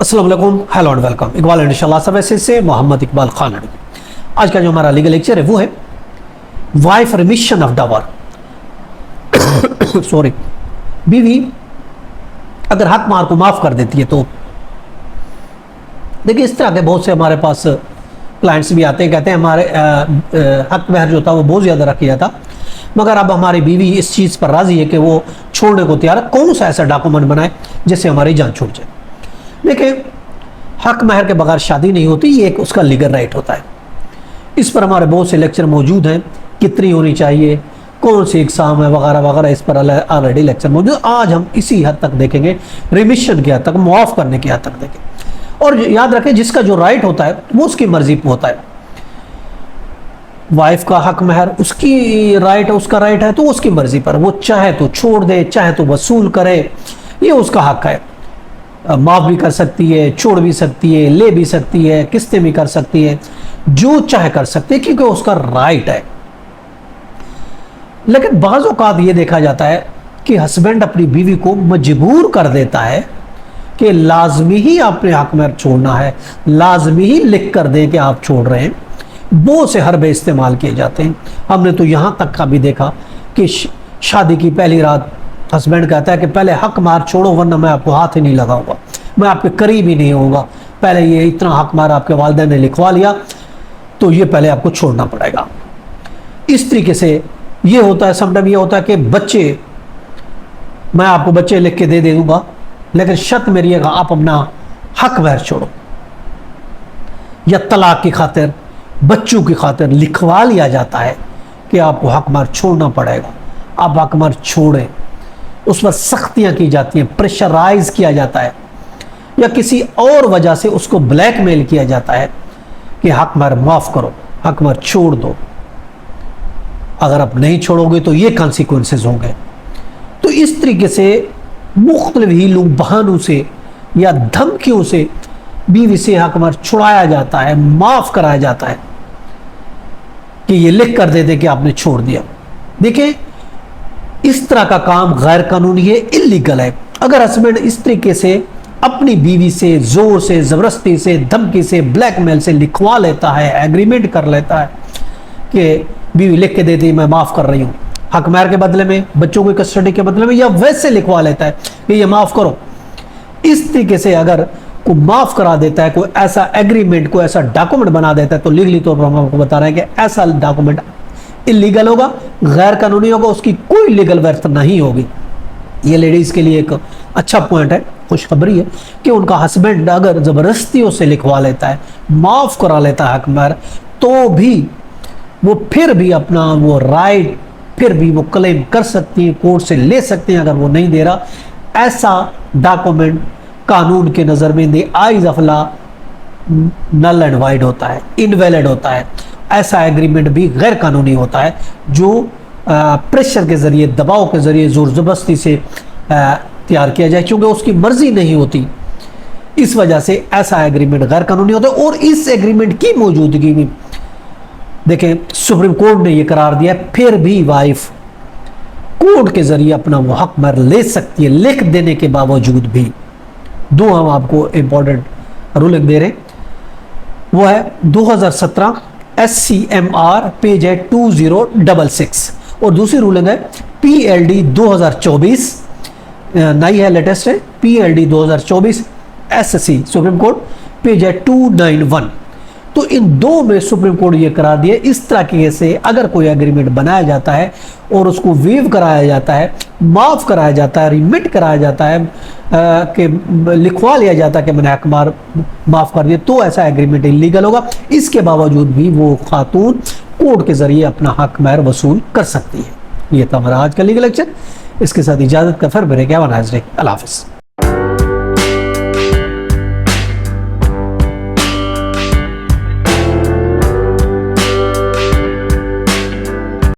अस्सलाम वालेकुम, hello and welcome. Iqbal इंशाल्लाह सर्विसेज से मोहम्मद इकबाल खान। आज का जो हमारा लीगल लेक्चर है वो है wife remission of Dawar. Sorry, बीवी अगर हक मार को माफ कर देती है तो देखिए इस तरह के बहुत से हमारे पास क्लाइंट्स भी आते हैं, कहते हैं हमारे हक महर जो था वो बहुत ज़्यादा रख किया था, मगर अब हमारी बीवी इस चीज़ पर राज़ी है कि वो छोड़ने को तैयार है। कौन सा ऐसा डॉक्यूमेंट बनाए जिससे हमारी जान छूट जाए। देखिए हक महर के बगैर शादी नहीं होती, ये एक उसका लीगल राइट होता है। इस पर हमारे बहुत से लेक्चर मौजूद हैं, कितनी होनी चाहिए, कौन सी एग्जाम है वगैरह वगैरह, इस पर ऑलरेडी लेक्चर मौजूद। आज हम इसी हद तक देखेंगे, रिमिशन की हद तक, मुआफ़ करने की हद तक देखेंगे। और याद रखें जिसका जो राइट होता है वो उसकी मर्जी पर होता है। वाइफ का हक महर उसकी राइट है, उसका राइट है तो उसकी मर्जी पर, वो चाहे तो छोड़ दे, चाहे तो वसूल करे, ये उसका हक है। माफ भी कर सकती है, छोड़ भी सकती है, ले भी सकती है, किस्तें भी कर सकती है, जो चाहे कर सकती है क्योंकि उसका राइट है। लेकिन बाज़ औक़ात ये देखा जाता है कि हस्बैंड अपनी बीवी को मजबूर कर देता है कि लाजमी ही आपने हक महर छोड़ना है, लाजमी ही लिख कर दे कि आप छोड़ रहे हैं। बहुत से हरबे इस्तेमाल किए जाते हैं। हमने तो यहाँ तक का भी देखा कि शादी की पहली रात हस्बैंड कहता है कि पहले हक मार छोड़ो वरना मैं आपको हाथ ही नहीं लगाऊंगा, मैं आपके करीब ही नहीं होऊंगा। पहले ये इतना हक मार आपके वालिदैन ने लिखवा लिया तो ये पहले आपको छोड़ना पड़ेगा। इस तरीके से ये होता है। समटाइम ये होता है कि बच्चे, मैं आपको बच्चे लिख के दे दूंगा लेकिन शर्त मेरी है आप अपना हक महर छोड़ो, या तलाक की खातिर, बच्चों की खातिर लिखवा लिया जाता है कि आपको हक महर छोड़ना पड़ेगा, आप हक महर छोड़ें। उस पर सख्तियां की जाती हैं, प्रेशराइज किया जाता है, या किसी और वजह से उसको ब्लैकमेल किया जाता है कि हक महर माफ करो, हक महर छोड़ दो, अगर आप नहीं छोड़ोगे तो ये कॉन्सिक्वेंसेस होंगे। तो इस तरीके से मुख्तलिफ हीलों, बहानों से या धमकियों से बीवी से हक महर छुड़ाया जाता है, माफ कराया जाता है कि ये लिख कर दे दे कि आपने छोड़ दिया। देखिए इस तरह का काम गैर कानूनी है, इल्लीगल है। अगर हस्बैंड इस तरीके से अपनी बीवी से जोर से, जबरदस्ती से, धमकी से, ब्लैकमेल से लिखवा लेता है, एग्रीमेंट कर लेता है कि बीवी लिख के दे दी मैं माफ कर रही हूँ हक महर के बदले में, बच्चों की कस्टडी के बदले में, या वैसे लिखवा लेता है कि ये माफ करो। इस तरीके से अगर को माफ करा देता है, कोई ऐसा एग्रीमेंट, कोई ऐसा डॉक्यूमेंट बना देता है, तो लीगली तौर पर हम आपको बता रहे हैं कि ऐसा डॉक्यूमेंट इलीगल होगा, गैर कानूनी होगा, उसकी कोई लीगल वर्थ नहीं होगी। ये लेडीज के लिए एक अच्छा पॉइंट है, खुशखबरी है कि उनका हस्बैंड अगर जबरदस्तियों से लिखवा लेता है, माफ करा लेता है हक महर, तो भी वो फिर भी अपना वो राइट फिर भी वो क्लेम कर सकती है, कोर्ट से ले सकते हैं अगर वो नहीं दे रहा। ऐसा डॉक्यूमेंट कानून के नज़र में the eyes of law null and void होता है, इनवैलिड होता है। ऐसा एग्रीमेंट भी गैर कानूनी होता है जो प्रेशर के ज़रिए, दबाव के ज़रिए, ज़ोर ज़बरदस्ती से तैयार किया जाए, क्योंकि उसकी मर्जी नहीं होती। इस वजह से ऐसा एग्रीमेंट गैर कानूनी होता है। और इस एग्रीमेंट की मौजूदगी में देखें सुप्रीम कोर्ट ने यह करार दिया, फिर भी वाइफ कोर्ट के ज़रिए अपना वो हक महर ले सकती है, लिख देने के बावजूद भी। दो हम आपको इंपॉर्टेंट रूलिंग दे रहे हैं, वो है 2017 SCMR पेज है 2066, और दूसरी रूलिंग है PLD 2024, नई है, लेटेस्ट है, PLD 2024 SC supreme court page है 291। तो इन दो में सुप्रीम कोर्ट ये करार दिया, इस तरह से अगर कोई एग्रीमेंट बनाया जाता है और उसको वेव कराया जाता है, माफ़ कराया जाता है, रिमिट कराया जाता है, कि लिखवा लिया जाता है कि मैंने हक महर माफ़ कर दिया, तो ऐसा एग्रीमेंट इलीगल होगा। इसके बावजूद भी वो खातून कोर्ट के ज़रिए अपना हक महर वसूल कर सकती है। ये था हमारा आज का लीगल लेक्चर। इसके साथ इजाज़त का फिर मेरे क्या अल्लाह हाफ़िज़।